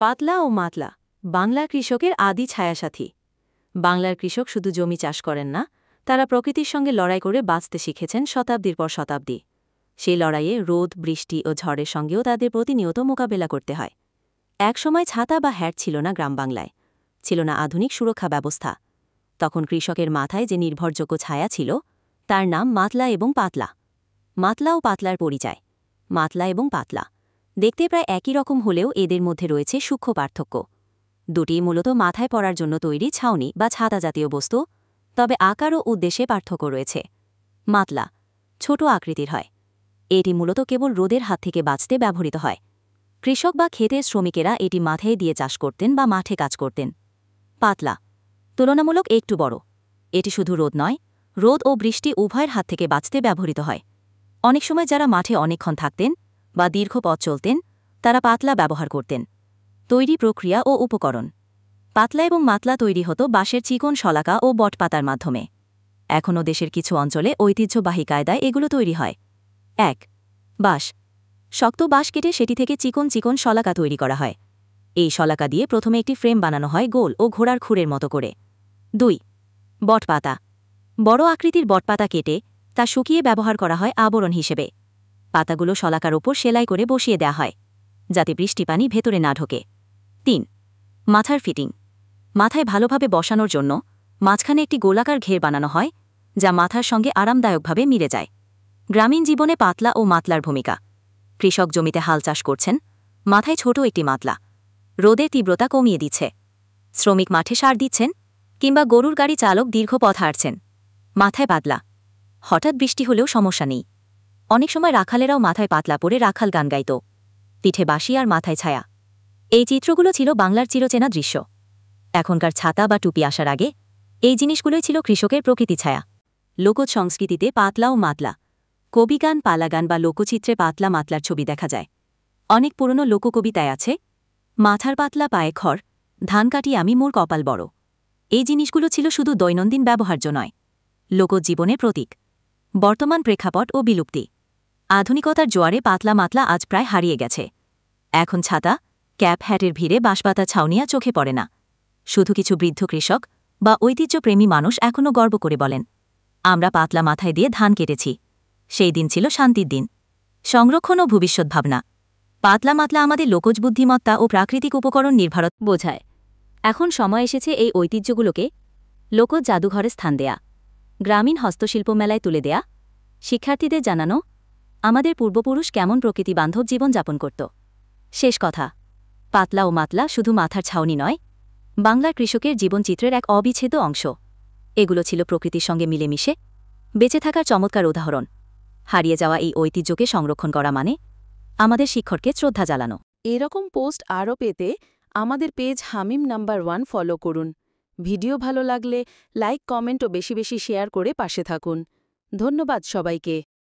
পাতলা ও মাতলা বাংলার কৃষকের আদি ছায়াসাথী। বাংলার কৃষক শুধু জমি চাষ করেন না, তারা প্রকৃতির সঙ্গে লড়াই করে বাঁচতে শিখেছেন শতাব্দীর পর শতাব্দী। সেই লড়াইয়ে রোদ, বৃষ্টি ও ঝড়ের সঙ্গেও তাদের প্রতিনিয়ত মোকাবেলা করতে হয়। একসময় ছাতা বা হ্যাট ছিল না গ্রাম বাংলায়, ছিল না আধুনিক সুরক্ষা ব্যবস্থা। তখন কৃষকের মাথায় যে নির্ভরযোগ্য ছায়া ছিল, তার নাম মাতলা এবং পাতলা। মাতলা ও পাতলার পরিচয়। মাতলা এবং পাতলা দেখতে প্রায় একই রকম হলেও এদের মধ্যে রয়েছে সূক্ষ্ম পার্থক্য। দুটিই মূলত মাথায় পড়ার জন্য তৈরি ছাউনি বা ছাতা জাতীয় বস্তু, তবে আকার ও উদ্দেশ্যে পার্থক্য রয়েছে। মাতলা ছোট আকৃতির হয়। এটি মূলত কেবল রোদের হাত থেকে বাঁচতে ব্যবহৃত হয়। কৃষক বা ক্ষেতের শ্রমিকেরা এটি মাথায় দিয়ে চাষ করতেন বা মাঠে কাজ করতেন। পাতলা তুলনামূলক একটু বড়। এটি শুধু রোদ নয়, রোদ ও বৃষ্টি উভয়ের হাত থেকে বাঁচতে ব্যবহৃত হয়। অনেক সময় যারা মাঠে অনেকক্ষণ থাকতেন বা দীর্ঘ পথ চলতেন, তারা পাতলা ব্যবহার করতেন। তৈরি প্রক্রিয়া ও উপকরণ। পাতলা এবং মাতলা তৈরি হতো বাঁশের চিকন শলাকা ও বটপাতার মাধ্যমে। এখনও দেশের কিছু অঞ্চলে ঐতিহ্যবাহী কায়দায় এগুলো তৈরি হয়। ১. বাঁশ। শক্ত বাঁশ কেটে সেটি থেকে চিকন চিকন শলাকা তৈরি করা হয়। এই শলাকা দিয়ে প্রথমে একটি ফ্রেম বানানো হয় গোল ও ঘোড়ার খুরের মতো করে। ২. বটপাতা। বড় আকৃতির বটপাতা কেটে তা শুকিয়ে ব্যবহার করা হয় আবরণ হিসেবে। পাতাগুলো শলাকার ওপর সেলাই করে বসিয়ে দেওয়া হয়, যাতে বৃষ্টি পানি ভেতরে না ঢোকে। ৩. মাথার ফিটিং। মাথায় ভালোভাবে বসানোর জন্য মাঝখানে একটি গোলাকার ঘের বানানো হয়, যা মাথার সঙ্গে আরামদায়কভাবে মিলে যায়। গ্রামীণ জীবনে পাতলা ও মাতলার ভূমিকা। কৃষক জমিতে হাল চাষ করছেন, মাথায় ছোট একটি মাতলা, রোদের তীব্রতা কমিয়ে দিচ্ছে। শ্রমিক মাঠে সার দিচ্ছেন, কিংবা গরুর গাড়ি চালক দীর্ঘ পথ হাঁটছেন, মাথায় পাতলা। হঠাৎ বৃষ্টি হলেও সমস্যা নেই। অনেক সময় রাখালেরাও মাথায় পাতলা পরে রাখাল গান গাইত। পিঠে বাঁশি আর মাথায় ছায়া। এই চিত্রগুলো ছিল বাংলার চিরচেনা দৃশ্য। এখনকার ছাতা বা টুপি আসার আগে এই জিনিসগুলোই ছিল কৃষকের প্রকৃতি ছায়া। লোকজ সংস্কৃতিতে পাতলা ও মাতলা। কবিগান, পালাগান বা লোকচিত্রে পাতলা মাতলার ছবি দেখা যায়। অনেক পুরনো লোককবিতায় আছে, মাথার পাতলা পায়ে খড়, ধান কাটি আমি মোর কপাল বড়। এই জিনিসগুলো ছিল শুধু দৈনন্দিন ব্যবহার্য নয়, লোকজ জীবনের প্রতীক। বর্তমান প্রেক্ষাপট ও বিলুপ্তি। আধুনিকতার জোয়ারে পাতলা মাতলা আজ প্রায় হারিয়ে গেছে। এখন ছাতা, ক্যাপ, হ্যাটের ভিড়ে বাঁশপাতা ছাউনিয়া চোখে পড়ে না। শুধু কিছু বৃদ্ধ কৃষক বা ঐতিহ্যপ্রেমী মানুষ এখনও গর্ব করে বলেন, আমরা পাতলা মাথায় দিয়ে ধান কেটেছি। সেই দিন ছিল শান্তির দিন। সংরক্ষণ ও ভবিষ্যৎ ভাবনা। পাতলা মাতলা আমাদের লোকজ বুদ্ধিমত্তা ও প্রাকৃতিক উপকরণ নির্ভরত বোঝায়। এখন সময় এসেছে এই ঐতিহ্যগুলোকে লোকজ জাদুঘরে স্থান দেয়া, গ্রামীণ হস্তশিল্প মেলায় তুলে দেয়া, শিক্ষার্থীদের জানানো আমাদের পূর্বপুরুষ কেমন প্রকৃতিবান্ধব জীবনযাপন করত। শেষ কথা, পাতলা ও মাতলা শুধু মাথার ছাউনি নয়, বাংলার কৃষকের জীবনচিত্রের এক অবিচ্ছেদ্য অংশ। এগুলো ছিল প্রকৃতির সঙ্গে মিলেমিশে বেঁচে থাকার চমৎকার উদাহরণ। হারিয়ে যাওয়া এই ঐতিহ্যকে সংরক্ষণ করা মানে আমাদের শিক্ষককে শ্রদ্ধা জানানো। এরকম পোস্ট আরও পেতে আমাদের পেজ হামিম নাম্বার 1 ফলো করুন। ভিডিও ভালো লাগলে লাইক, কমেন্ট ও বেশি বেশি শেয়ার করে পাশে থাকুন। ধন্যবাদ সবাইকে।